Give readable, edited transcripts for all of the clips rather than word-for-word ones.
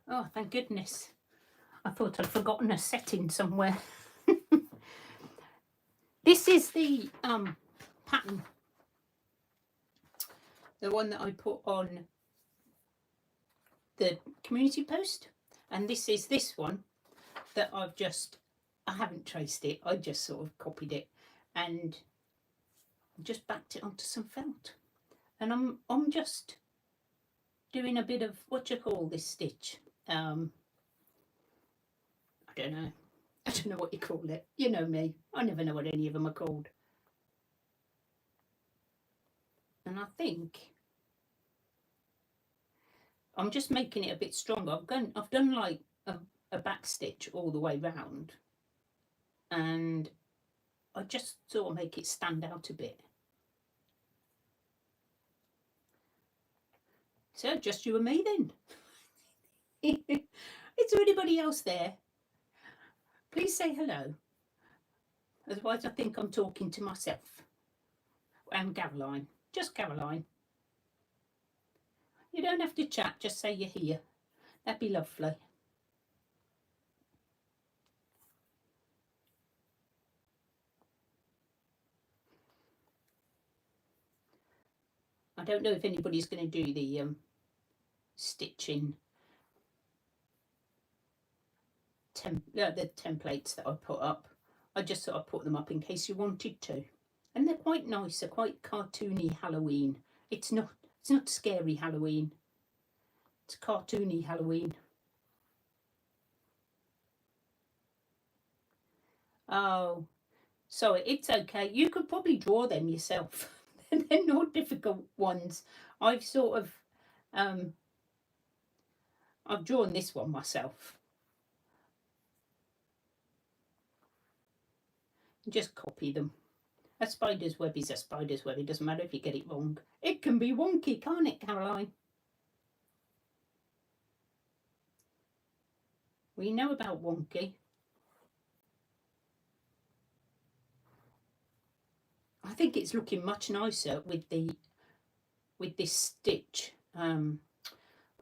Oh, thank goodness. I thought I'd forgotten a setting somewhere. This is the pattern, the one that I put on the community post, and this is this one that I haven't traced it, I just sort of copied it and just backed it onto some felt, and I'm just doing a bit of, what you call this stitch, I don't know what you call it, you know me, I never know what any of them are called. And I think I'm just making it a bit stronger. I've done like a back stitch all the way round, and I just sort of make it stand out a bit. So just you and me then. Is there anybody else there? Please say hello. Otherwise I think I'm talking to myself. And Caroline. Just Caroline. You don't have to chat, just say you're here. That'd be lovely. I don't know if anybody's going to do the stitching the templates that I put up. I just sort of put them up in case you wanted to. And they're quite nice, they're quite cartoony Halloween. It's not scary Halloween. It's cartoony Halloween. Oh, so it's okay. You could probably draw them yourself. They're not difficult ones. I've sort of, I've drawn this one myself. Just copy them. A spider's web is a spider's web. It doesn't matter if you get it wrong. It can be wonky, can't it, Caroline? We know about wonky. I think it's looking much nicer with this stitch. Oh,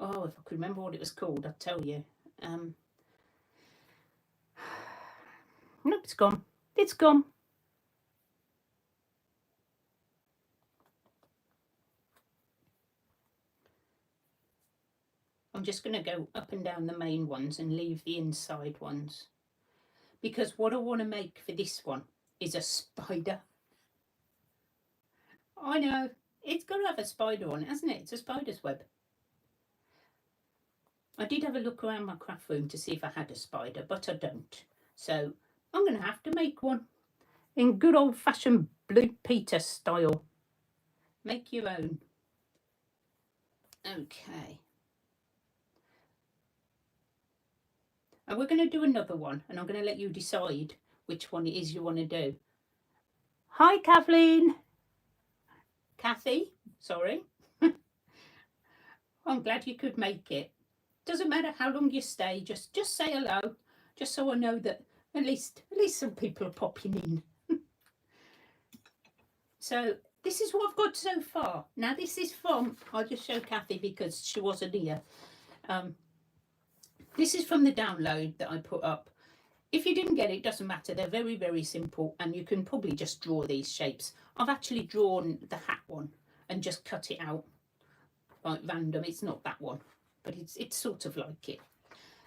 if I could remember what it was called, I'd tell you. Nope, it's gone. It's gone. I'm just going to go up and down the main ones and leave the inside ones. Because what I want to make for this one is a spider. I know, it's got to have a spider on it, hasn't it? It's a spider's web. I did have a look around my craft room to see if I had a spider, but I don't. So I'm going to have to make one in good old-fashioned Blue Peter style. Make your own. Okay. And we're going to do another one, and I'm going to let you decide which one it is you want to do. Hi, Kathleen. Kathy, sorry. I'm glad you could make it. Doesn't matter how long you stay, just say hello, just so I know that at least some people are popping in. So this is what I've got so far. Now this is from, I'll just show Kathy because she wasn't here. This is from the download that I put up. If you didn't get it, doesn't matter. They're very, very simple, and you can probably just draw these shapes. I've actually drawn the hat one and just cut it out like random. It's not that one, but it's sort of like it.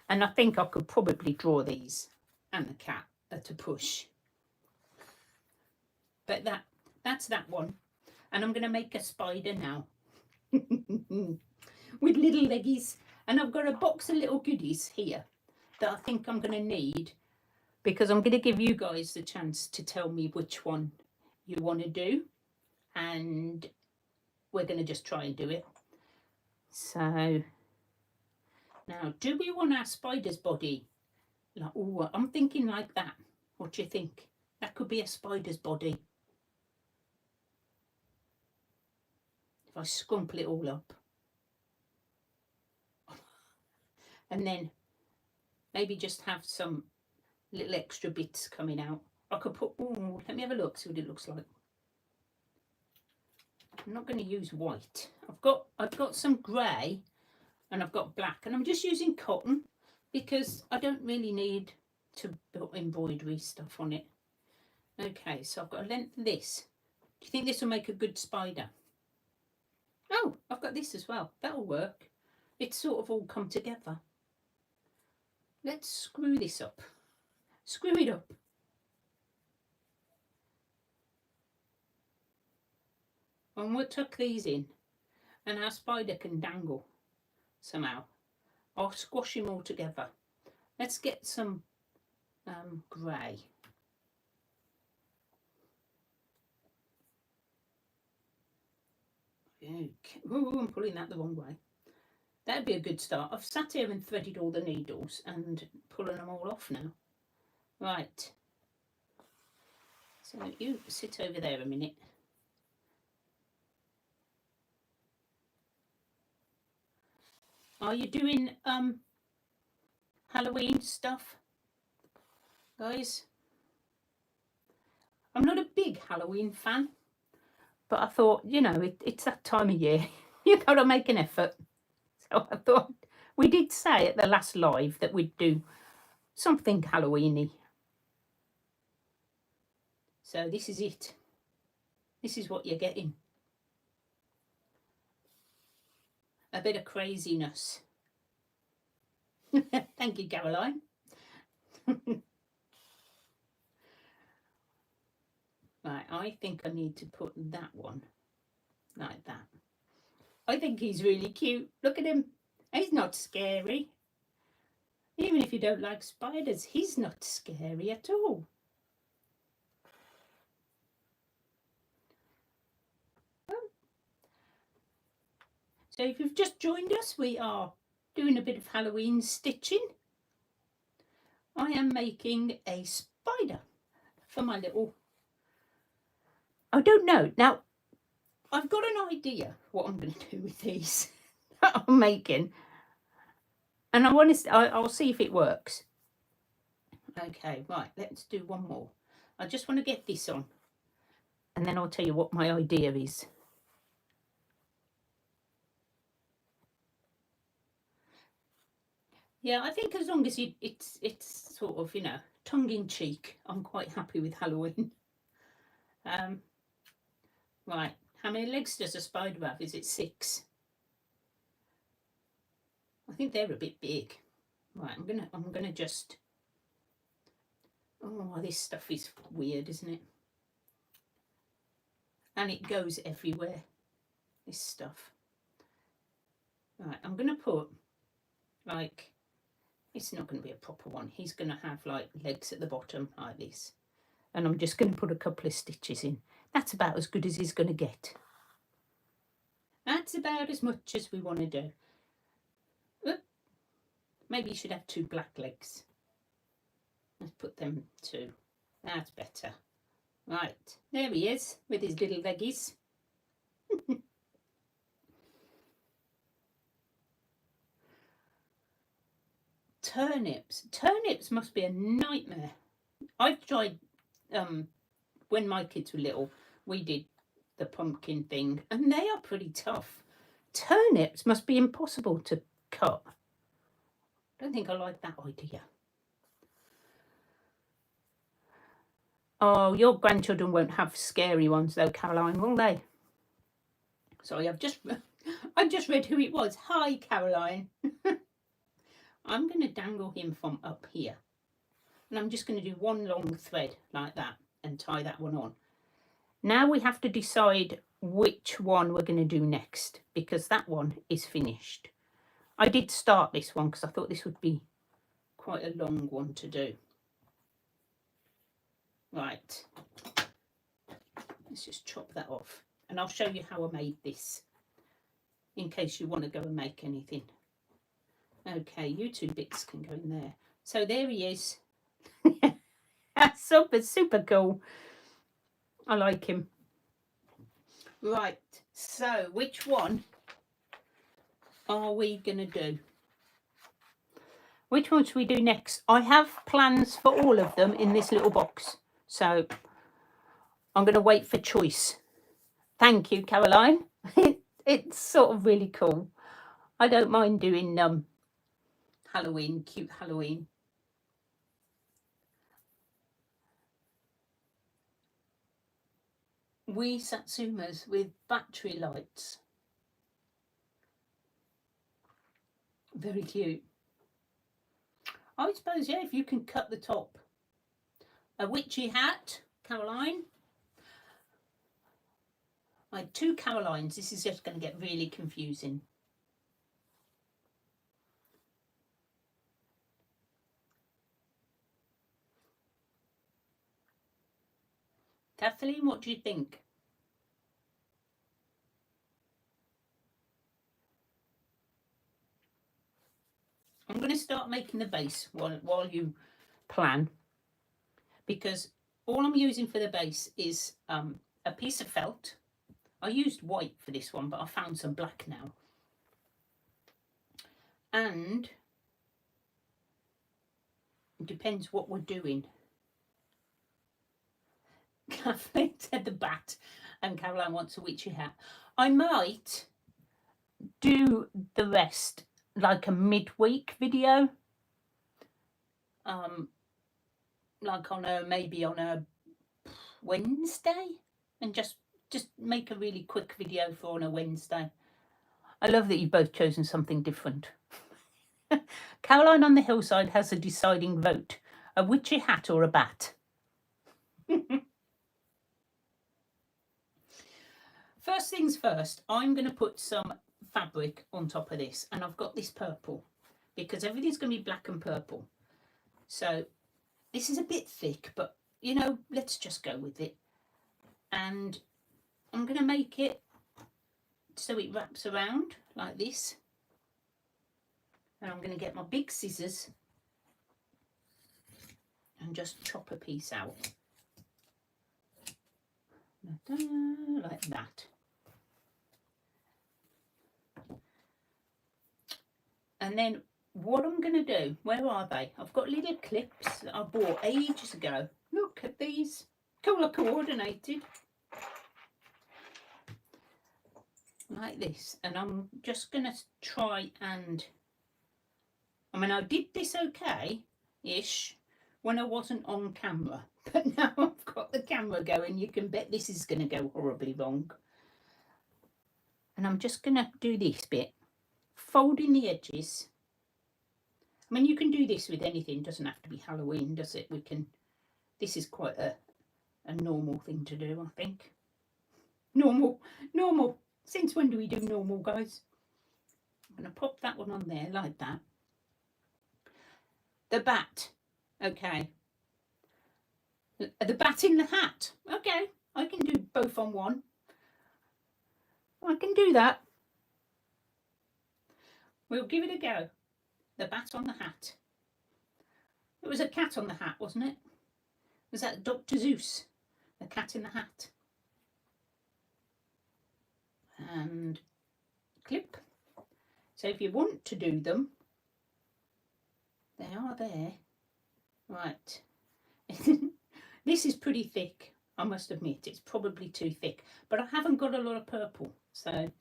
And I think I could probably draw these and the cat at a push. But that's that one. And I'm going to make a spider now with little leggies. And I've got a box of little goodies here that I think I'm going to need, because I'm going to give you guys the chance to tell me which one you want to do. And we're going to just try and do it. So now, do we want our spider's body? Like, oh, I'm thinking like that. What do you think? That could be a spider's body. If I scrumple it all up. And then maybe just have some little extra bits coming out. I could put, oh, let me have a look, see what it looks like. I'm not going to use white. I've got some grey, and I've got black, and I'm just using cotton because I don't really need to put embroidery stuff on it. Okay, so I've got a length of this. Do you think this will make a good spider? Oh, I've got this as well. That'll work. It's sort of all come together. Let's screw this up. Screw it up. And we'll tuck these in, and our spider can dangle somehow. I'll squash him all together. Let's get some grey. Okay. Ooh, I'm pulling that the wrong way. That'd be a good start. I've sat here and threaded all the needles and pulling them all off now. Right. So you sit over there a minute. Are you doing Halloween stuff, guys? I'm not a big Halloween fan, but I thought, you know, it's that time of year. You've got to make an effort. So I thought, we did say at the last live that we'd do something Halloweeny. So this is it. This is what you're getting. A bit of craziness. Thank you, Caroline. Right, I think I need to put that one like that. I think he's really cute. Look at him. He's not scary. Even if you don't like spiders, he's not scary at all. So if you've just joined us, we are doing a bit of Halloween stitching. I am making a spider for my little... I don't know. Now, I've got an idea what I'm going to do with these that I'm making. And I want to... I'll see if it works. Okay, right. Let's do one more. I just want to get this on. And then I'll tell you what my idea is. Yeah, I think as long as it's sort of, you know, tongue-in-cheek, I'm quite happy with Halloween. Right, how many legs does a spider have? Is it 6? I think they're a bit big. Right, I'm gonna just... Oh, this stuff is weird, isn't it? And it goes everywhere, this stuff. Right, I'm gonna put, like... It's not going to be a proper one. He's going to have like legs at the bottom like this. And I'm just going to put a couple of stitches in. That's about as good as he's going to get. That's about as much as we want to do. Maybe you should have 2 black legs. Let's put them 2. That's better. Right, there he is with his little leggies. Turnips must be a nightmare. I've tried when my kids were little, we did the pumpkin thing, and they are pretty tough. Turnips must be impossible to cut. I don't think I like that idea. Oh, your grandchildren won't have scary ones though, Caroline, will they? Sorry, I've just read who it was. Hi, Caroline. I'm going to dangle him from up here. And I'm just going to do one long thread like that and tie that one on. Now we have to decide which one we're going to do next, because that one is finished. I did start this one because I thought this would be quite a long one to do. Right. Let's just chop that off. And I'll show you how I made this, in case you want to go and make anything. Okay, you 2 bits can go in there. So there he is. That's super cool. I like him. Right, so which one are we going to do? Which one should we do next? I have plans for all of them in this little box. So I'm going to wait for choice. Thank you, Caroline. It's sort of really cool. I don't mind doing Halloween, cute Halloween. We Satsumas with battery lights. Very cute. I suppose, yeah, if you can cut the top. A witchy hat, Caroline. I had 2 Carolines. This is just going to get really confusing. Kathleen, what do you think? I'm going to start making the base while you plan, because all I'm using for the base is a piece of felt. I used white for this one, but I found some black now. And it depends what we're doing. Kathleen said the bat, and Caroline wants a witchy hat. I might do the rest like a midweek video, like on a maybe on a Wednesday, and just make a really quick video for on a Wednesday. I love that you've both chosen something different. Caroline on the hillside has a deciding vote: a witchy hat or a bat. First things first, I'm going to put some fabric on top of this, and I've got this purple because everything's going to be black and purple. So this is a bit thick, but you know, let's just go with it. And I'm going to make it so it wraps around like this. And I'm going to get my big scissors and just chop a piece out. Like that. And then what I'm going to do, where are they? I've got little clips that I bought ages ago. Look at these. Colour coordinated. Like this. And I'm just going to try and... I mean, I did this okay-ish when I wasn't on camera. But now I've got the camera going, you can bet this is going to go horribly wrong. And I'm just going to do this bit. Folding the edges. I mean, you can do this with anything. It doesn't have to be Halloween, does it? We can... This is quite a normal thing to do, I think. Normal. Since when do we do normal, guys? I'm going to pop that one on there like that. The bat. Okay. The bat in the hat. Okay. I can do both on one. I can do that. We'll give it a go. The bat on the hat. It was a cat on the hat, wasn't it? Was that Dr. Seuss? The cat in the hat. And clip. So if you want to do them, they are there. Right. This is pretty thick, I must admit. It's probably too thick, but I haven't got a lot of purple, so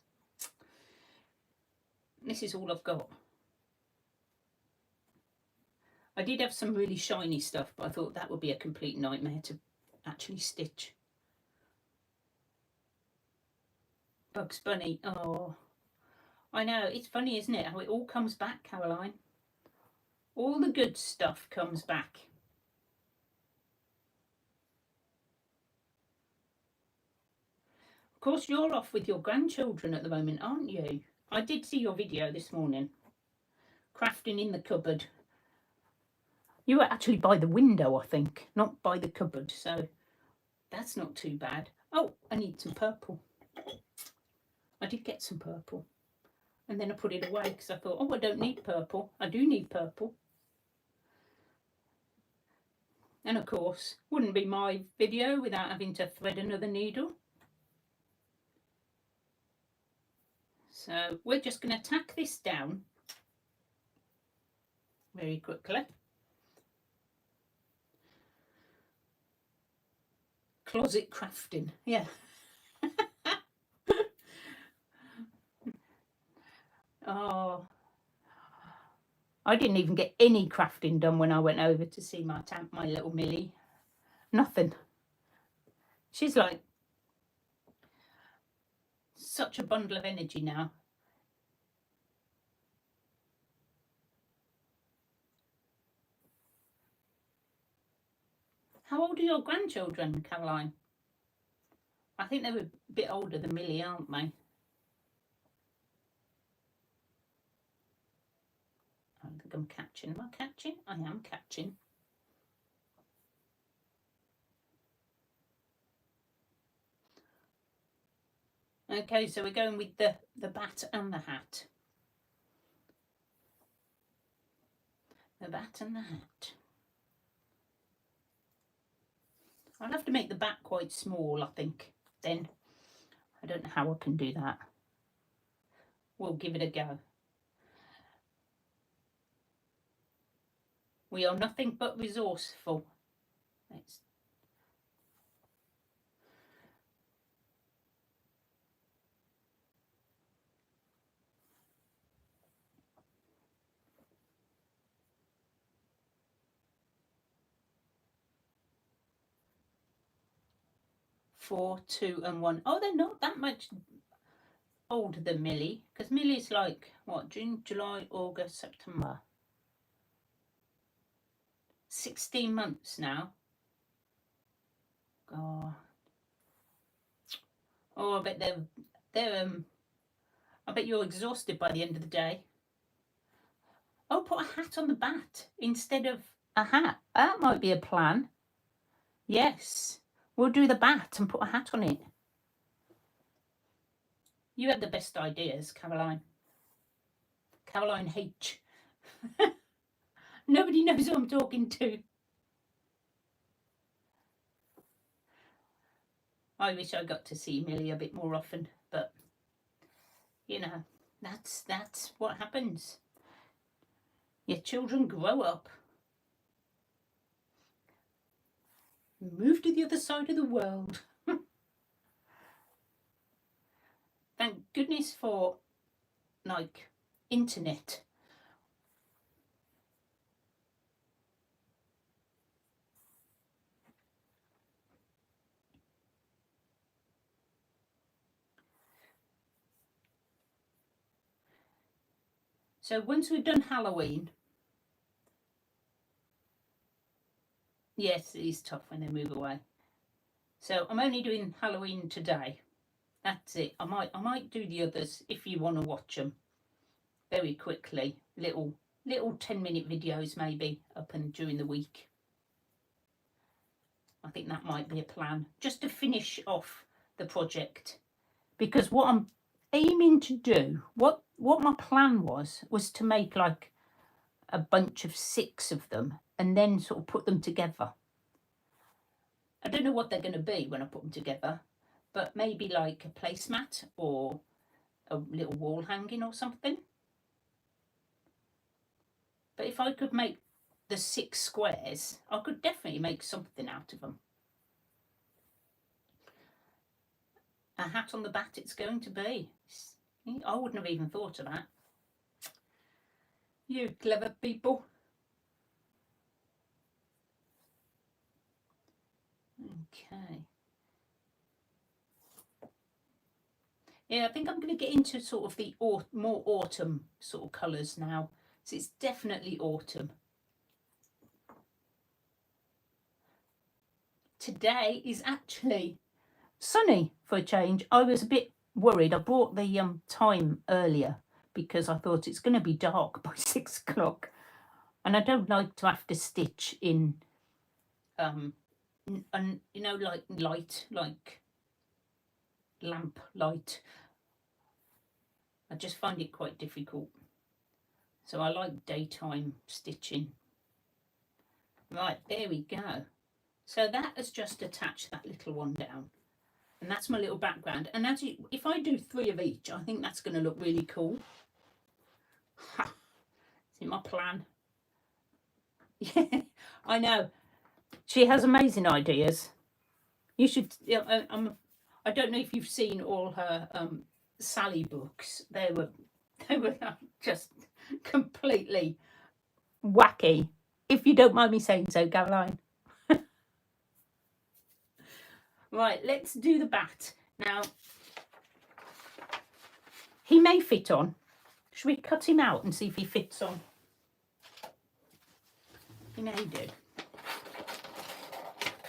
this is all I've got. I did have some really shiny stuff, but I thought that would be a complete nightmare to actually stitch. Bugs Bunny. Oh, I know. It's funny, isn't it, how it all comes back, Caroline? All the good stuff comes back. Of course, you're off with your grandchildren at the moment, aren't you? I did see your video this morning. Crafting in the cupboard. You were actually by the window, I think, not by the cupboard, so that's not too bad. Oh, I need some purple. I did get some purple. And then I put it away because I thought, oh, I don't need purple. I do need purple. And of course, wouldn't be my video without having to thread another needle. So we're just going to tack this down very quickly. Closet crafting, yeah. Oh, I didn't even get any crafting done when I went over to see my little Millie. Nothing. She's like such a bundle of energy now. How old are your grandchildren, Caroline? I think they were a bit older than Millie, aren't they? I think I'm catching. Am I catching? I am catching. Okay, so we're going with the bat and the hat. The bat and the hat. I'll have to make the bat quite small, I think, then. I don't know how I can do that. We'll give it a go. We are nothing but resourceful. Let's... Four, 2 and 1. Oh, they're not that much older than Millie, because Millie's like, what, June, July, August, September. 16 months now. God. Oh, I bet they're I bet you're exhausted by the end of the day. Oh, put a hat on the bat instead of a hat. That might be a plan. Yes. We'll do the bat and put a hat on it. You had the best ideas, Caroline. Caroline H. Nobody knows who I'm talking to. I wish I got to see Millie a bit more often, but you know, that's what happens. Your children grow up, move to the other side of the world. Thank goodness for like internet. So once we've done Halloween, yes, it is tough when they move away. So I'm only doing Halloween today. That's it. I might do the others if you want to watch them very quickly. Little 10-minute videos maybe up and during the week. I think that might be a plan just to finish off the project, because what I'm aiming to do, what my plan was to make like a bunch of 6 of them and then sort of put them together. I don't know what they're going to be when I put them together, but maybe like a placemat or a little wall hanging or something. But if I could make the 6 squares, I could definitely make something out of them. A hat on the bat it's going to be. I wouldn't have even thought of that. You clever people. Okay. Yeah, I think I'm going to get into sort of the more autumn sort of colours now. So it's definitely autumn. Today is actually sunny for a change. I was a bit worried. I brought the time earlier because I thought it's going to be dark by 6 o'clock. And I don't like to have to stitch in, and you know, like light, like lamp light. I just find it quite difficult. So I like daytime stitching. Right, there we go. So that has just attached that little one down. And that's my little background. And as if I do 3 of each, I think that's going to look really cool. Ha! See my plan? Yeah, I know. She has amazing ideas. You should. I don't know if you've seen all her Sally books. They were They were like just completely wacky, if you don't mind me saying so, Caroline. Right, let's do the bat. Now, he may fit on. Should we cut him out and see if he fits on? He may do.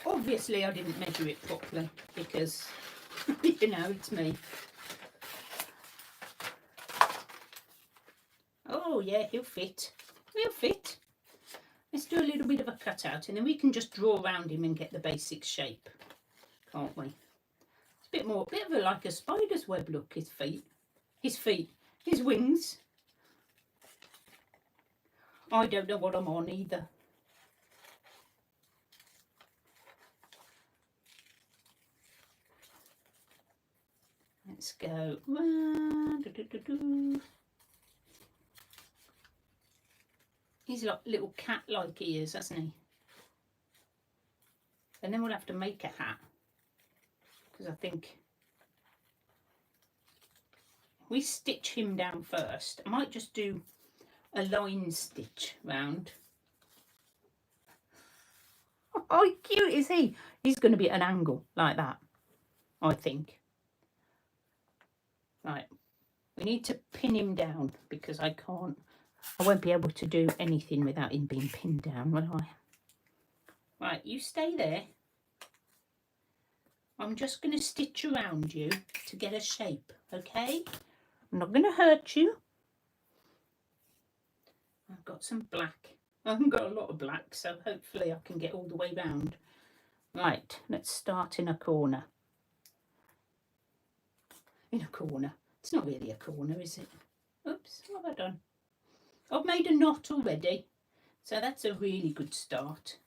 Obviously, I didn't measure it properly because, you know, it's me. Oh, yeah, he'll fit. He'll fit. Let's do a little bit of a cutout and then we can just draw around him and get the basic shape, can't we? It's a bit of a, like a spider's web look, his feet, his wings. I don't know what I'm on either. Let's go. He's like little cat-like ears, hasn't he? And then we'll have to make a hat. Because I think we stitch him down first. I might just do a line stitch round. Oh, how cute is he? He's going to be at an angle like that, I think. Right. We need to pin him down because I won't be able to do anything without him being pinned down, will I? Right, you stay there. I'm just going to stitch around you to get a shape, okay? I'm not going to hurt you. I've got some black. I haven't got a lot of black, so hopefully I can get all the way round. Right, let's start in a corner. In a corner. It's not really a corner, is it? Oops, what have I done? I've made a knot already, so that's a really good start.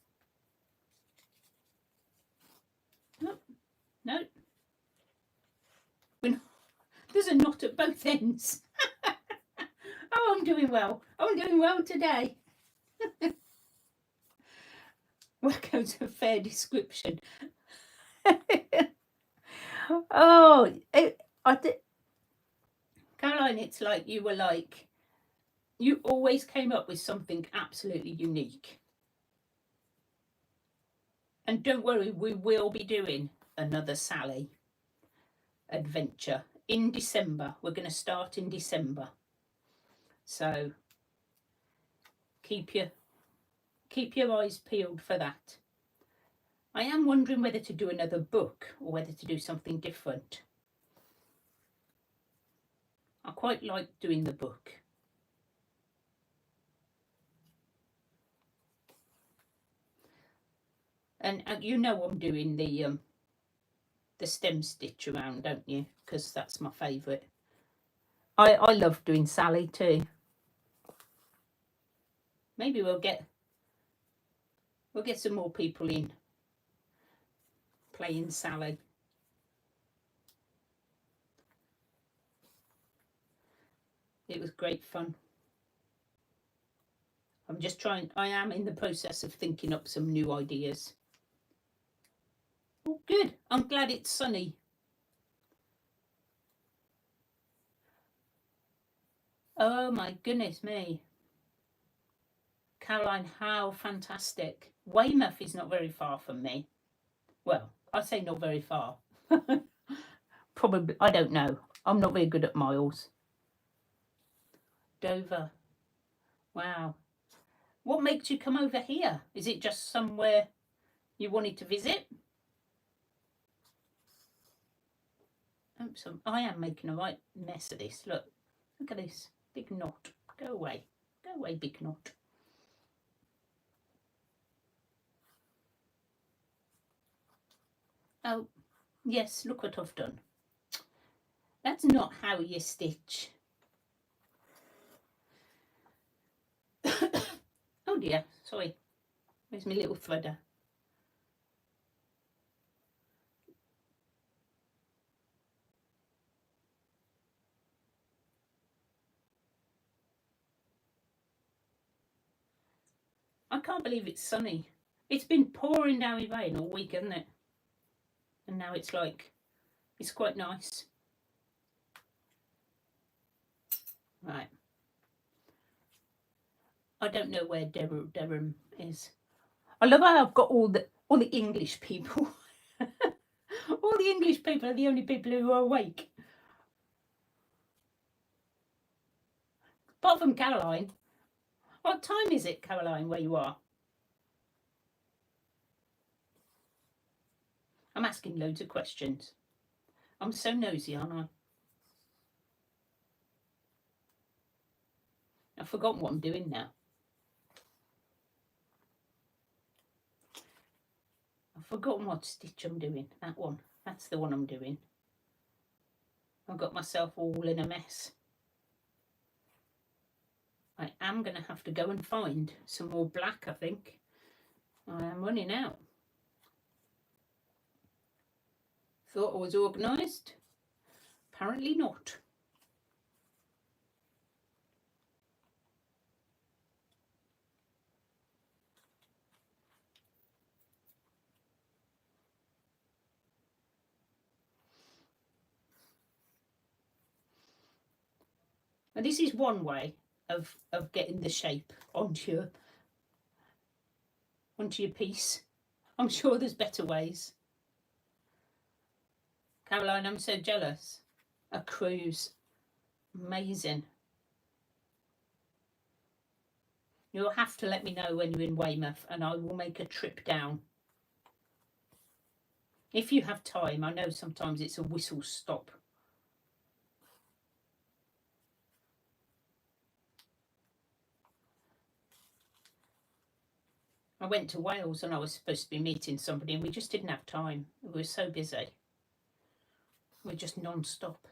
No, no. There's a knot at both ends. Oh, I'm doing well. I'm doing well today. Where goes a fair description? Oh, Caroline, it's like you were like, you always came up with something absolutely unique. And don't worry, we will be doing another Sally adventure in December. We're going to start in December. So keep your eyes peeled for that. I am wondering whether to do another book or whether to do something different. I quite like doing the book. And you know I'm doing the stem stitch around, don't you? Because that's my favourite. I love doing Sally too. Maybe we'll get some more people in playing Sally. It was great fun. I am in the process of thinking up some new ideas. Oh, good. I'm glad it's sunny. Oh my goodness me. Caroline, how fantastic. Weymouth is not very far from me. Well, I say not very far. Probably, I don't know. I'm not very good at miles. Dover. Wow. What makes you come over here? Is it just somewhere you wanted to visit? Oops, I am making a right mess of this. Look at this big knot. Go away, big knot. Oh, yes, look what I've done. That's not how you stitch. Oh dear, sorry. Where's my little threader? I can't believe it's sunny. It's been pouring down with rain all week, hasn't it? And now it's like, it's quite nice. Right. I don't know where Durham is. I love how I've got all the English people. All the English people are the only people who are awake. Apart from Caroline. What time is it, Caroline, where you are? I'm asking loads of questions. I'm so nosy, aren't I? I've forgotten what I'm doing now. I've forgotten what stitch I'm doing. That one. That's the one I'm doing. I've got myself all in a mess. I am going to have to go and find some more black, I think. I am running out. Thought I was organised. Apparently not. Now, this is one way of getting the shape onto your piece. I'm sure there's better ways. Caroline, I'm so jealous. A cruise. Amazing. You'll have to let me know when you're in Weymouth and I will make a trip down. If you have time. I know sometimes it's a whistle stop. I went to Wales and I was supposed to be meeting somebody and we just didn't have time. We were so busy. We're just non-stop.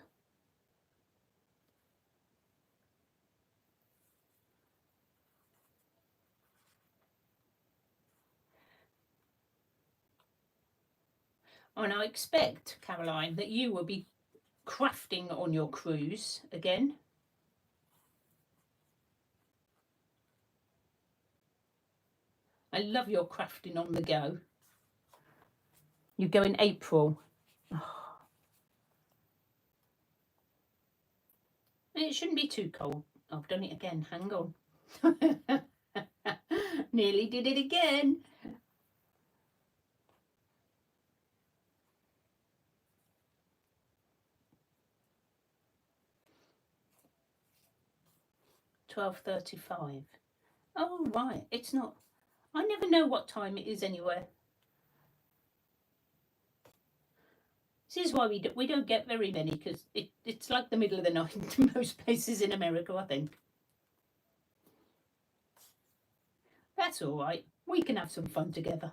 And I expect, Caroline, that you will be crafting on your cruise again. I love your crafting on the go. You go in April. Oh. It shouldn't be too cold. I've done it again. Hang on. Nearly did it again. £12:35. Oh right, it's not. I never know what time it is anywhere. This is why we don't get very many, because it's like the middle of the night in most places in America, I think. That's all right. We can have some fun together.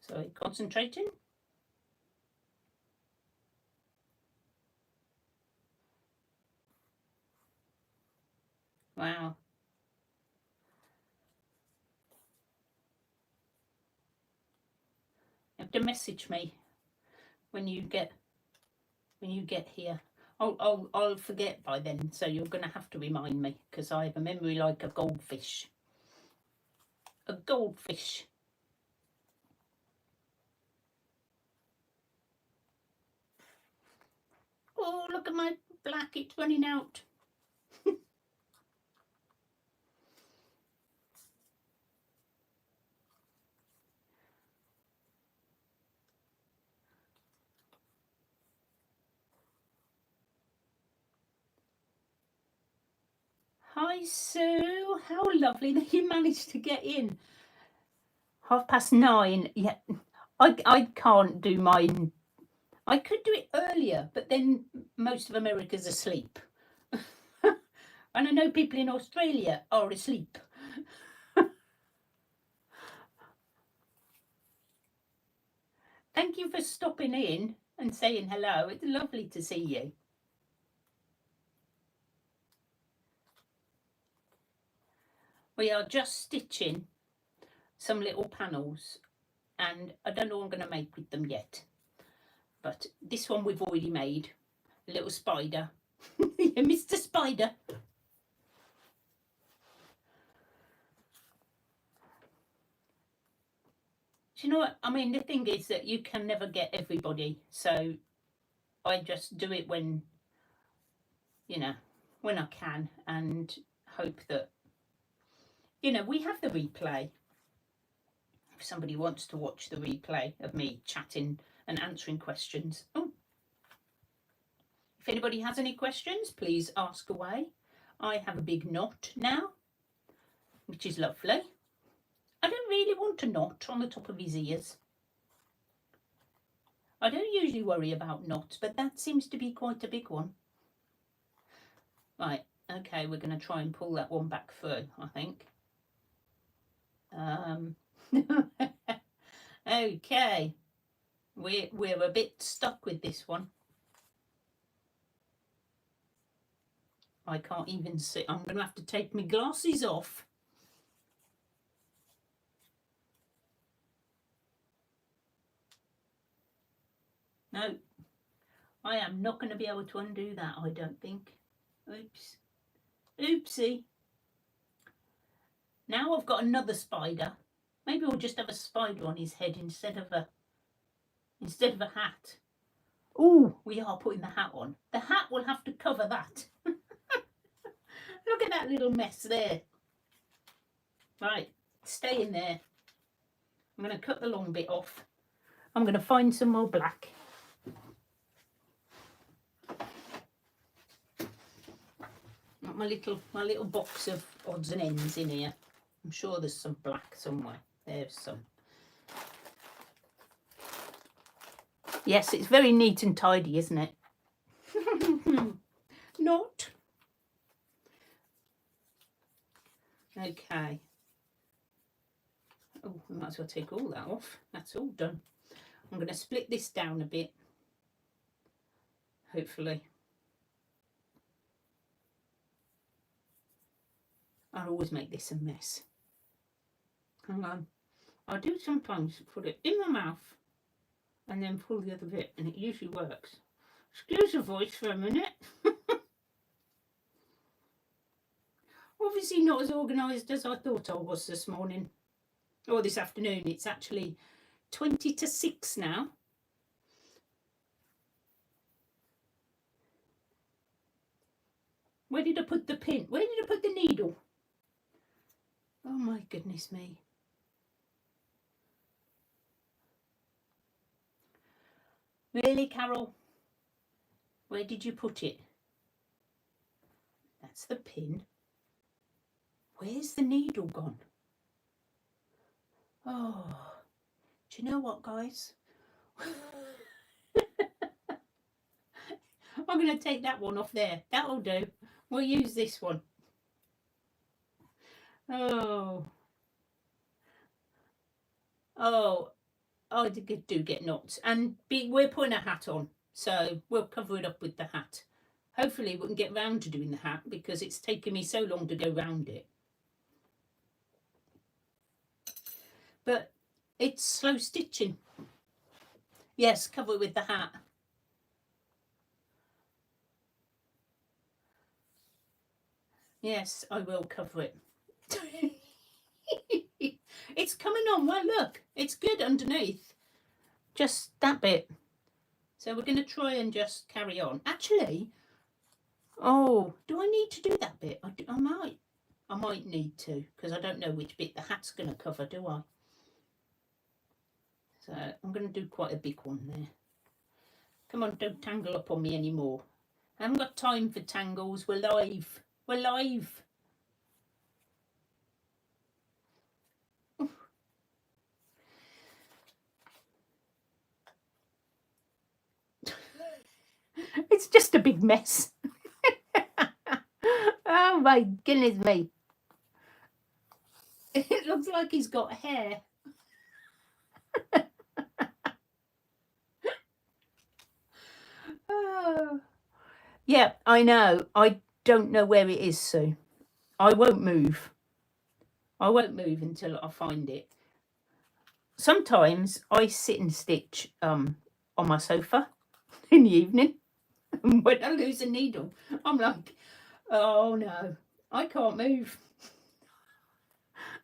So concentrating. Wow. You have to message me when you get here. I'll forget by then, so you're going to have to remind me, because I have a memory like a goldfish. A goldfish. Oh, look at my black, it's running out. Hi, Sue. How lovely that you managed to get in. 9:30. Yeah, I can't do mine. I could do it earlier, but then most of America's asleep. And I know people in Australia are asleep. Thank you for stopping in and saying hello. It's lovely to see you. We are just stitching some little panels, and I don't know what I'm going to make with them yet. But this one we've already made. A little spider. Mr. Spider. Do you know what? I mean, the thing is that you can never get everybody. So I just do it when, you know, when I can, and hope that, you know, we have the replay. If somebody wants to watch the replay of me chatting and answering questions. Oh, if anybody has any questions, please ask away. I have a big knot now, which is lovely. I don't really want a knot on the top of his ears. I don't usually worry about knots, but that seems to be quite a big one. Right, okay, we're going to try and pull that one back through, I think. Okay, we're a bit stuck with this one. I can't even see. I'm going to have to take my glasses off. No, I am not going to be able to undo that, I don't think. Oops. Oopsie. Now I've got another spider. Maybe we'll just have a spider on his head instead of a hat. Oh, we are putting the hat on. The hat will have to cover that. Look at that little mess there. Right, stay in there. I'm going to cut the long bit off. I'm going to find some more black. My little box of odds and ends in here. I'm sure there's some black somewhere. There's some. Yes, it's very neat and tidy, isn't it? Not. Okay. Oh, we might as well take all that off. That's all done. I'm going to split this down a bit. Hopefully. I always make this a mess. Hang on. I do sometimes put it in my mouth and then pull the other bit, and it usually works. Excuse the voice for a minute. Obviously not as organised as I thought I was this morning. Or this afternoon. It's actually 20 to 6 now. Where did I put the pin? Where did I put the needle? Oh my goodness me. Really, Carol? Where did you put it? That's the pin. Where's the needle gone? Oh, do you know what, guys? I'm going to take that one off there. That'll do. We'll use this one. Oh, I do get knots. And we're putting a hat on, so we'll cover it up with the hat. Hopefully we can get round to doing the hat, because it's taken me so long to go round it. But it's slow stitching. Yes, cover it with the hat. Yes, I will cover it. It's coming on. Well, look, it's good underneath. Just that bit. So we're going to try and just carry on. Actually, oh, do I need to do that bit? I might need to, because I don't know which bit the hat's going to cover, do I? So I'm going to do quite a big one there. Come on, don't tangle up on me anymore. I haven't got time for tangles. We're live. We're live. It's just a big mess. Oh my goodness me. It looks like he's got hair. Oh. Yeah, I know. I don't know where it is, Sue. I won't move. I won't move until I find it. Sometimes I sit and stitch on my sofa, in the evening. And when I lose a needle, I'm like, oh no, I can't move.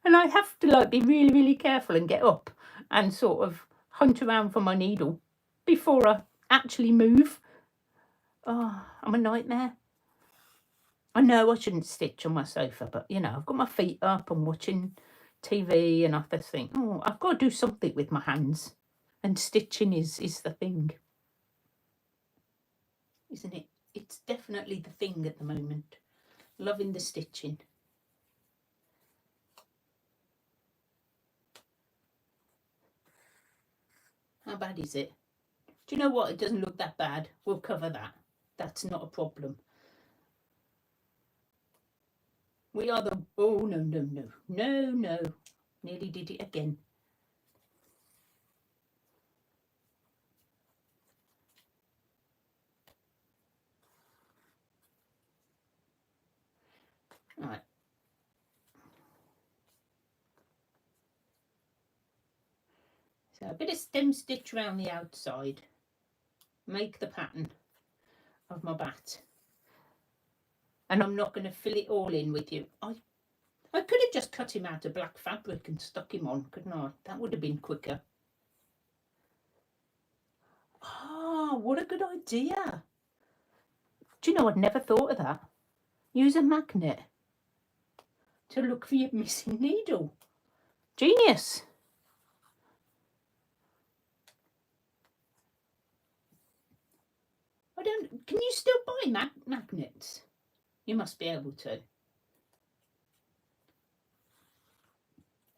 And I have to like be really, really careful and get up and sort of hunt around for my needle before I actually move. Oh, I'm a nightmare. I know I shouldn't stitch on my sofa, but you know, I've got my feet up and watching TV, and I just think, oh, I've got to do something with my hands. And stitching is the thing, isn't it? It's definitely the thing at the moment. Loving the stitching. How bad is it? Do you know what? It doesn't look that bad. We'll cover that. That's not a problem. We are the... Oh, no, no, no. No, no. Nearly did it again. Right. So a bit of stem stitch around the outside. Make the pattern of my bat. And I'm not going to fill it all in with you. I could have just cut him out of black fabric and stuck him on, couldn't I? That would have been quicker. Ah, what a good idea. Do you know, I'd never thought of that. Use a magnet to look for your missing needle. Genius. Can you still buy magnets? You must be able to.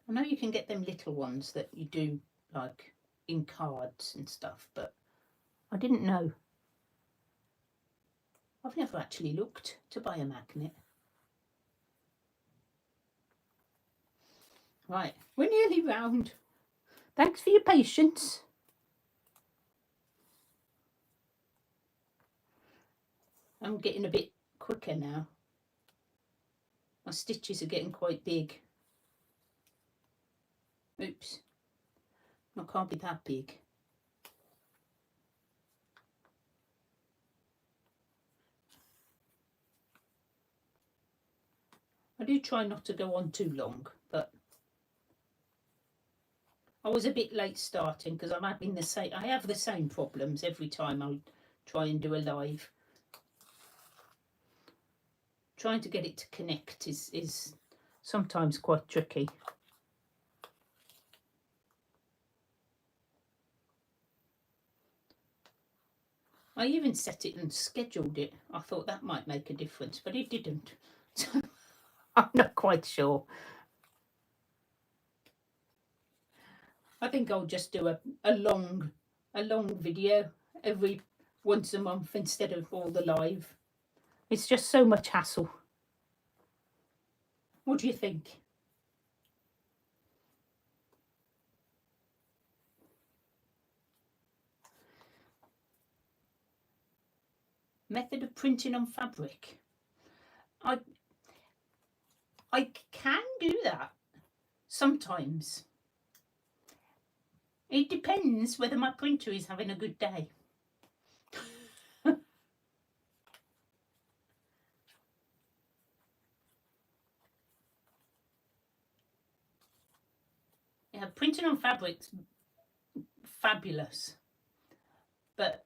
I know you can get them little ones that you do like in cards and stuff, but I didn't know. I've never actually looked to buy a magnet. Right, we're nearly round. Thanks for your patience. I'm getting a bit quicker now. My stitches are getting quite big. Oops. I can't be that big. I do try not to go on too long, but I was a bit late starting because I have the same problems every time I try and do a live. Trying to get it to connect is sometimes quite tricky. I even set it and scheduled it. I thought that might make a difference, but it didn't. So I'm not quite sure. I think I'll just do a long video every once a month instead of all the live. It's just so much hassle. What do you think? Method of printing on fabric. I can do that sometimes. It depends whether my printer is having a good day. Yeah, printing on fabric's fabulous, but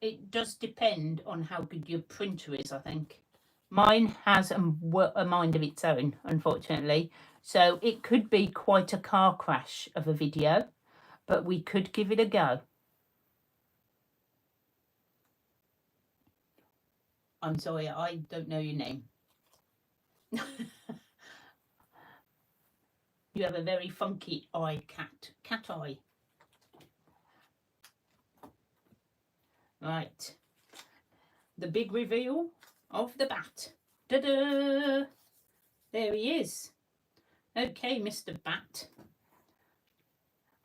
it does depend on how good your printer is, I think. Mine has a mind of its own, unfortunately, so it could be quite a car crash of a video, but we could give it a go. I'm sorry, I don't know your name. You have a very funky eye, cat eye. Right, the big reveal of the bat. Ta-da! There he is. Okay, Mr. Bat.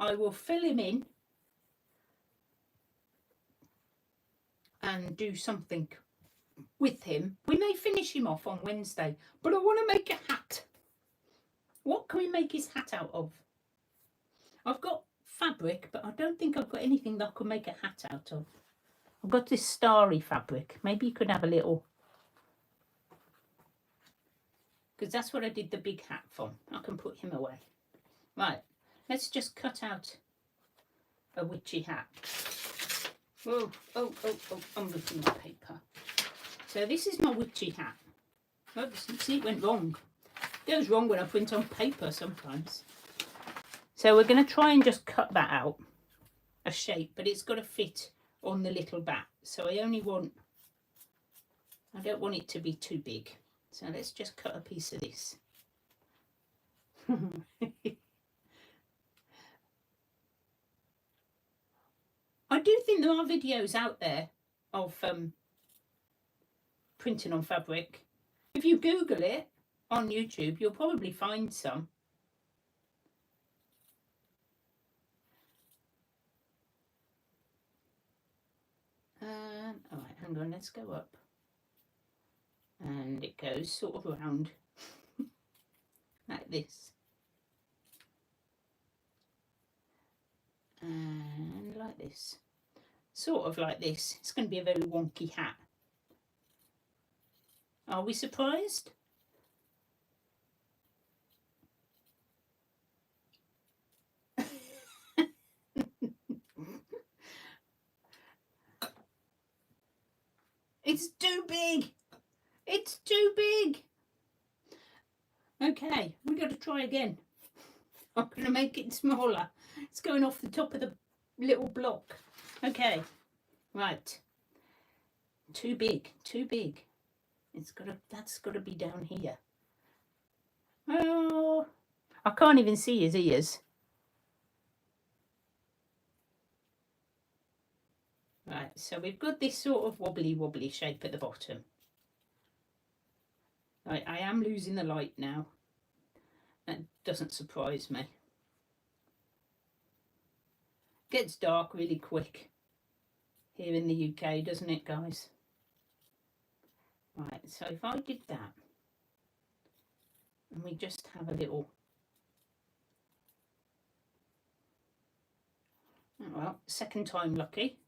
I will fill him in and do something with him. We may finish him off on Wednesday, but I want to make a hat. What can we make his hat out of? I've got fabric, but I don't think I've got anything that I could make a hat out of. I've got this starry fabric. Maybe you could have a little, because that's what I did the big hat from. I can put him away. Right, let's just cut out a witchy hat. Oh, I'm looking at paper. So this is my witchy hat. Oops, see, it went wrong. It goes wrong when I print on paper sometimes. So we're going to try and just cut that out, a shape, but it's got to fit on the little bat. So I don't want it to be too big. So let's just cut a piece of this. I do think there are videos out there of printing on fabric. If you Google it on YouTube, you'll probably find some. All right, hang on, let's go up. And it goes sort of round like this. And like this. Sort of like this. It's going to be a very wonky hat. Are we surprised? It's too big. It's too big. Okay, we've got to try again. I'm going to make it smaller. It's going off the top of the little block. Okay, right. Too big, too big. That's got to be down here. Oh, I can't even see his ears. Right, so we've got this sort of wobbly shape at the bottom. Right, I am losing the light now. That doesn't surprise me. Gets dark really quick here in the UK, doesn't it, guys? Right, so if I did that, and we just have a little, well, second time lucky.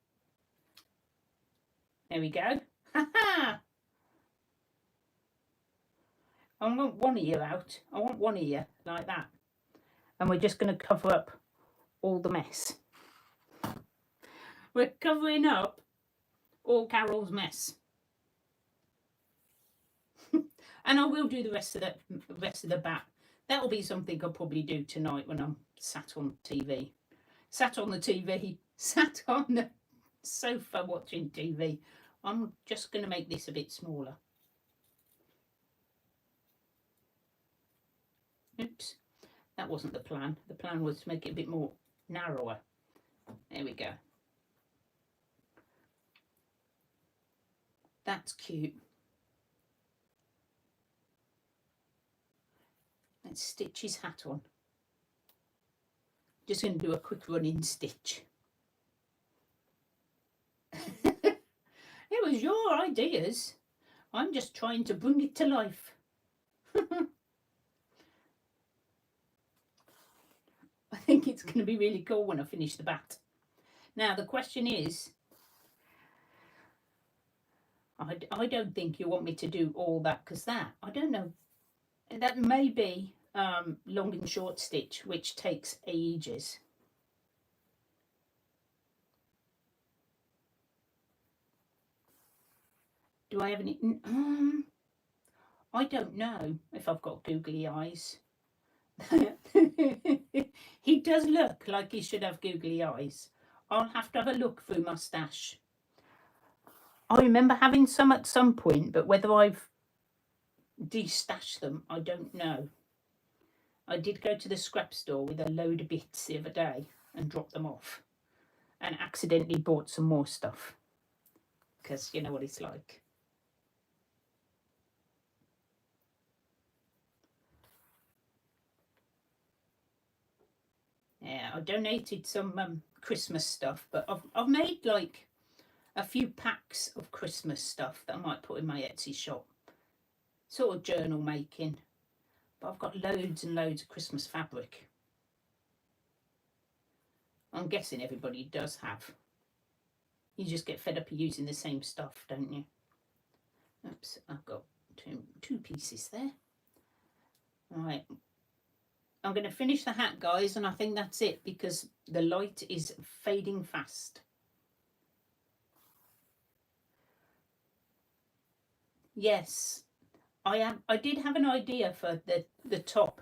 There we go. Ha ha! I want one ear out. I want one ear like that. And we're just going to cover up all the mess. We're covering up all Carol's mess. And I will do the rest of the bat. That'll be something I'll probably do tonight when I'm sat on TV. Sat on the TV. Sat on the sofa watching TV. I'm just going to make this a bit smaller. Oops, that wasn't the plan. The plan was to make it a bit more narrower. There we go. That's cute. Let's stitch his hat on. Just going to do a quick running stitch. It was your ideas. I'm just trying to bring it to life. I think it's going to be really cool when I finish the bat. Now, the question is, I don't think you want me to do all that, because that, I don't know, that may be long and short stitch, which takes ages. Do I have any? I don't know if I've got googly eyes. He does look like he should have googly eyes. I'll have to have a look through my stash. I remember having some at some point, but whether I've destashed them, I don't know. I did go to the scrap store with a load of bits the other day and dropped them off, and accidentally bought some more stuff, because you know what it's like. Yeah, I donated some Christmas stuff, but I've made like a few packs of Christmas stuff that I might put in my Etsy shop. Sort of journal making. But I've got loads and loads of Christmas fabric. I'm guessing everybody does have. You just get fed up of using the same stuff, don't you? Oops, I've got two pieces there. Right. I'm going to finish the hat, guys, and I think that's it because the light is fading fast. Yes, I did have an idea for the top.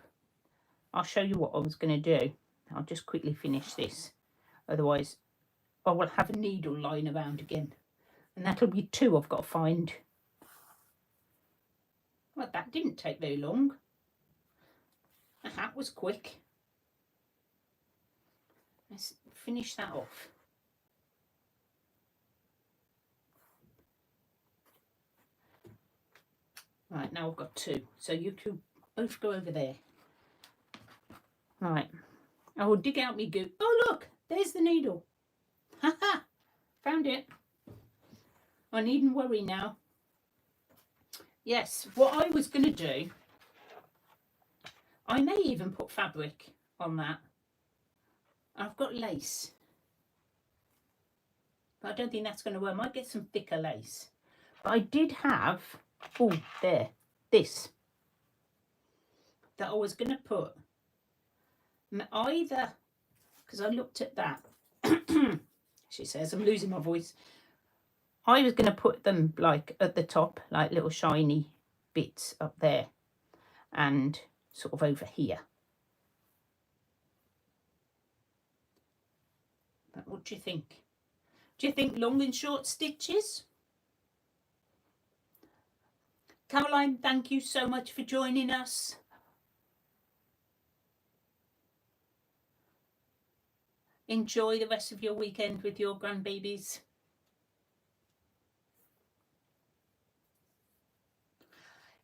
I'll show you what I was going to do. I'll just quickly finish this. Otherwise, I will have a needle lying around again. And that'll be two I've got to find. Well, that didn't take very long. The hat was quick. Let's finish that off. Right, now I've got two. So you two both go over there. Right. I will dig out me goo. Oh, look, there's the needle. Ha! Found it. I needn't worry now. Yes, what I was going to do, I may even put fabric on that. I've got lace. But I don't think that's going to work. I might get some thicker lace. But I did have, oh, there, this. That I was going to put either, because I looked at that. She says, I'm losing my voice. I was going to put them like at the top, like little shiny bits up there and sort of over here. But what do you think? Do you think long and short stitches? Caroline, thank you so much for joining us. Enjoy the rest of your weekend with your grandbabies.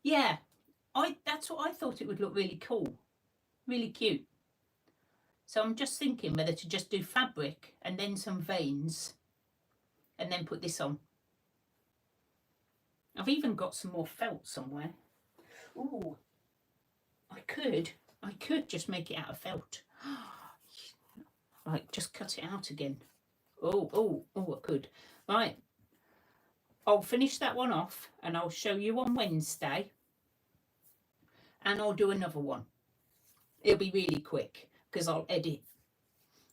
Yeah, that's what I thought it would look really cool, really cute. So I'm just thinking whether to just do fabric and then some veins and then put this on. I've even got some more felt somewhere. Ooh, I could just make it out of felt. Like, just cut it out again. Oh, I could. Right. I'll finish that one off and I'll show you on Wednesday. And I'll do another one. It'll be really quick because I'll edit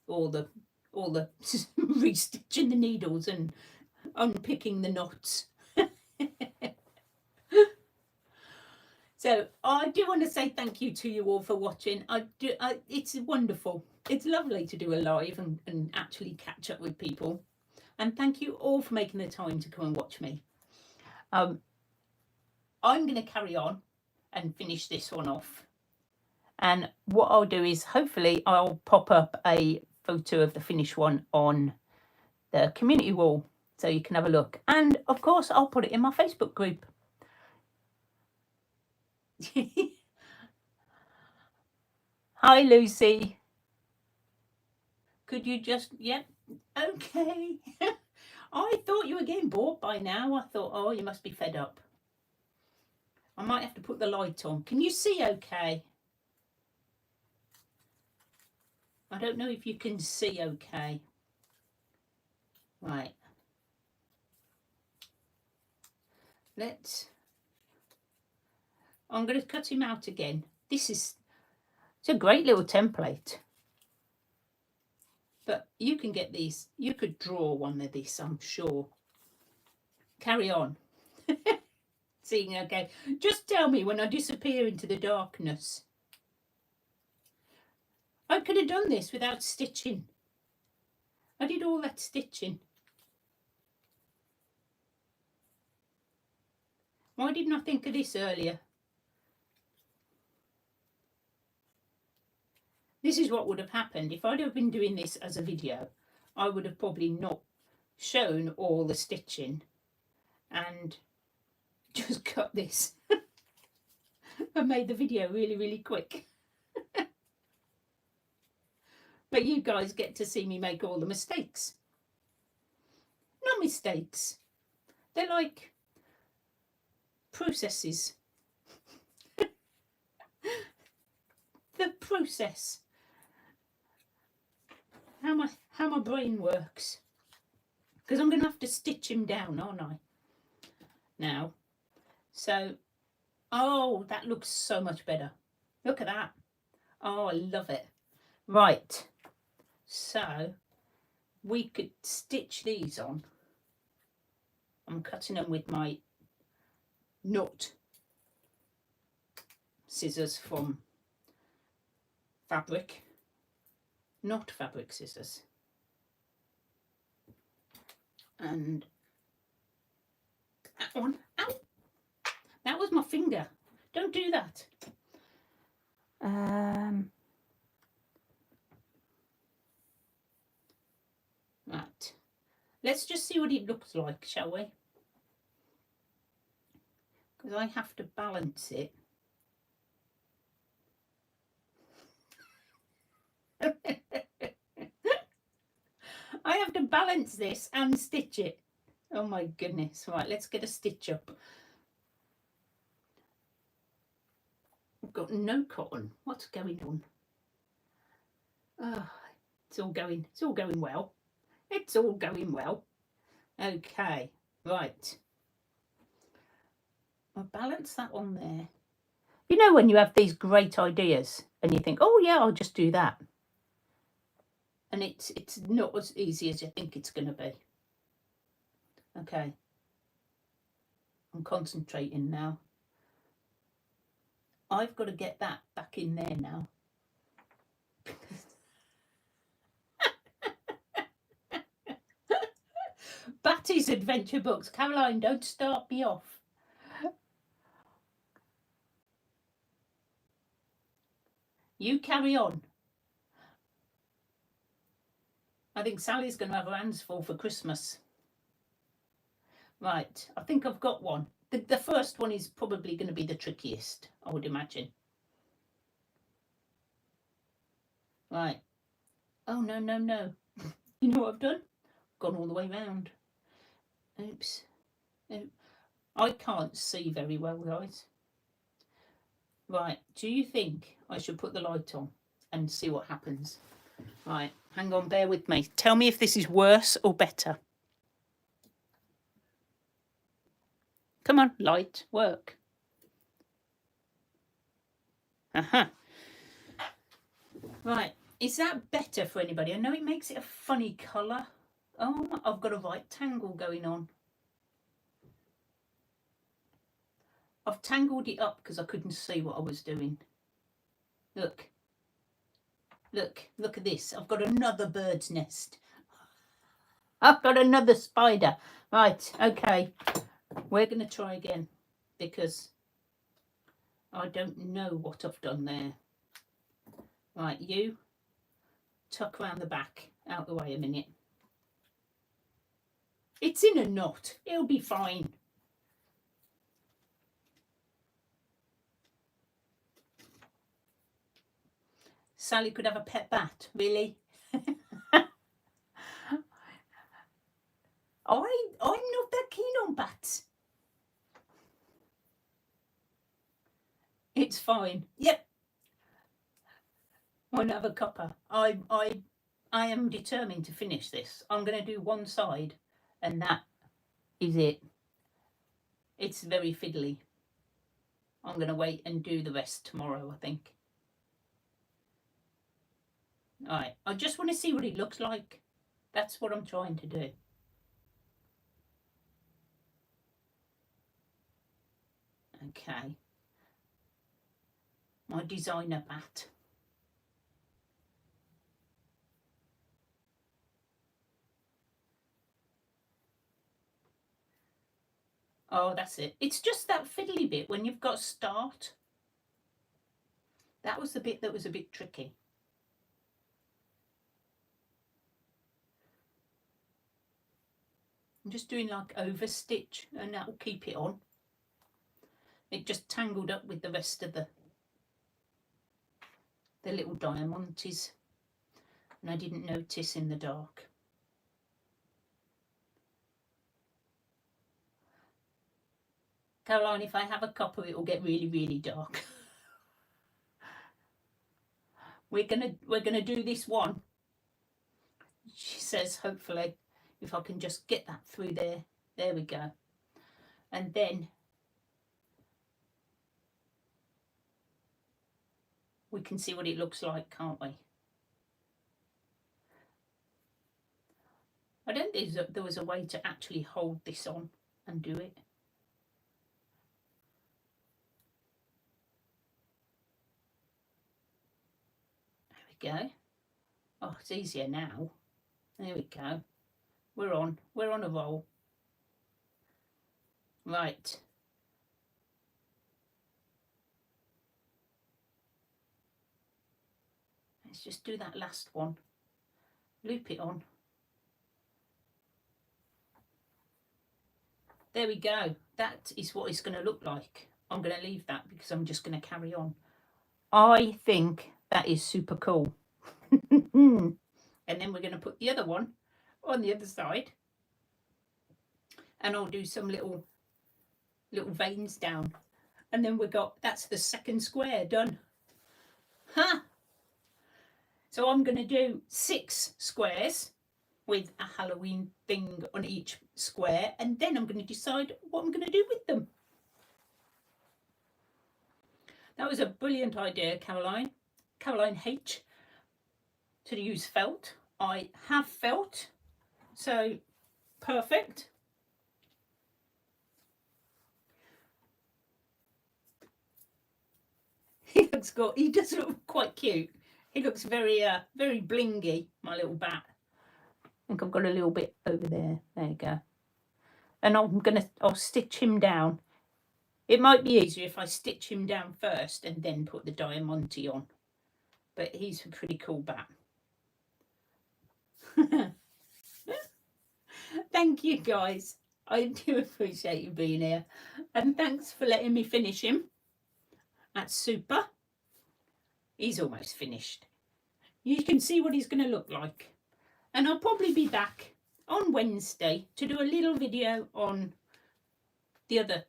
all the restitching the needles and unpicking the knots. So I do want to say thank you to you all for watching. It's wonderful. It's lovely to do a live and actually catch up with people. And thank you all for making the time to come and watch me. I'm going to carry on and finish this one off. And what I'll do is hopefully I'll pop up a photo of the finished one on the community wall so you can have a look. And of course, I'll put it in my Facebook group. Hi, Lucy. Could you just, yep, okay. I thought you were getting bored by now. I thought, oh, you must be fed up. I might have to put the light on. Can you see okay? I don't know if you can see okay. Right. I'm going to cut him out again. It's a great little template. But you can get these. You could draw one of these, I'm sure. Carry on. Seeing okay. Just tell me when I disappear into the darkness. I could have done this without stitching. I did all that stitching. Why didn't I think of this earlier? This is what would have happened. If I'd have been doing this as a video, I would have probably not shown all the stitching and just cut this and made the video really, really quick. But you guys get to see me make all the mistakes. Not mistakes. They're like processes. The process. how my brain works. Because I'm going to have to stitch him down, aren't I? Now. So, oh, that looks so much better. Look at that. Oh, I love it. Right. So, we could stitch these on. I'm cutting them with my nut scissors from fabric. Not fabric scissors. And that one. Ow! That was my finger. Don't do that. Right. Let's just see what it looks like, shall we? Because I have to balance it. I have to balance this and stitch it. Oh my goodness. Right, let's get a stitch up. I've got no cotton. What's going on? Oh, it's all going well. It's all going well. Okay, right. I'll balance that on there. You know when you have these great ideas and you think, oh yeah, I'll just do that. And it's not as easy as you think it's going to be. Okay. I'm concentrating now. I've got to get that back in there now. Batty's Adventure Books. Caroline, don't start me off. You carry on. I think Sally's going to have her hands full for Christmas. Right, I think I've got one. The first one is probably going to be the trickiest, I would imagine. Right. Oh, no, no, no. You know what I've done? Gone all the way round. Oops. I can't see very well, guys. Right, do you think I should put the light on and see what happens? Right, hang on, bear with me. Tell me if this is worse or better. Come on, light, work. Right, is that better for anybody? I know it makes it a funny colour. Oh, I've got a right tangle going on. I've tangled it up because I couldn't see what I was doing. Look. Look at this. I've got another bird's nest. I've got another spider. Right, okay. We're going to try again because I don't know what I've done there. Right, you tuck around the back. Out the way a minute. It's in a knot. It'll be fine. Sally could have a pet bat, really? I'm not that keen on bats. It's fine. Yep. Won't have a cuppa. I am determined to finish this. I'm going to do one side and that is it. It's very fiddly. I'm going to wait and do the rest tomorrow, I think. All right, I just want to see what it looks like. That's what I'm trying to do. Okay. My designer bat. Oh, that's it. It's just that fiddly bit when you've got start. That was the bit that was a bit tricky. I'm just doing like over stitch and that will keep it on. It just tangled up with the rest of the little diamantes and I didn't notice in the dark. Caroline, if I have a copper, it will get really, really dark. We're gonna do this one. she says, hopefully, if I can just get that through there. There we go. And then we can see what it looks like, can't we? I don't think there was a way to actually hold this on and do it. There we go. Oh, it's easier now. There we go. We're on a roll. Right. Let's just do that last one. Loop it on. There we go. That is what it's going to look like. I'm going to leave that because I'm just going to carry on. I think that is super cool. And then we're going to put the other one on the other side. And I'll do some little veins down. And then that's the second square done. Huh? So I'm going to do 6 squares with a Halloween thing on each square, and then I'm going to decide what I'm going to do with them. That was a brilliant idea, Caroline H, to use felt. I have felt, so perfect. He does look quite cute. He looks very very blingy, my little bat. I think I've got a little bit over there. There you go. And I'll stitch him down. It might be easier if I stitch him down first and then put the diamante on. But he's a pretty cool bat. Thank you, guys. I do appreciate you being here. And thanks for letting me finish him. That's super. He's almost finished. You can see what he's going to look like. And I'll probably be back on Wednesday to do a little video on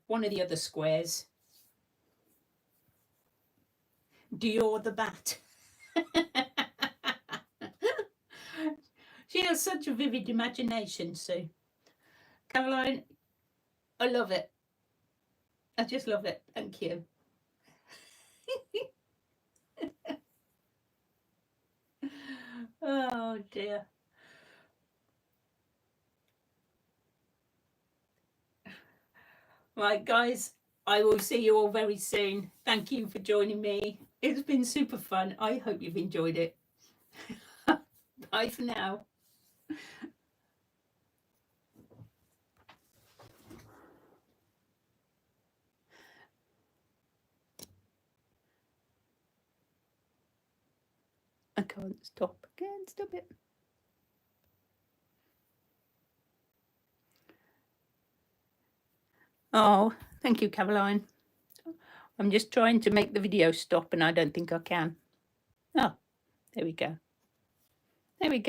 one of the other squares. Dior the Bat. She has such a vivid imagination, Sue. Caroline, I love it. I just love it. Thank you. Oh dear. Right, guys, I will see you all very soon. Thank you for joining me. It's been super fun. I hope you've enjoyed it. Bye for now. I can't stop. I can't stop it. Oh, thank you, Caroline. I'm just trying to make the video stop and I don't think I can. Oh, there we go. There we go.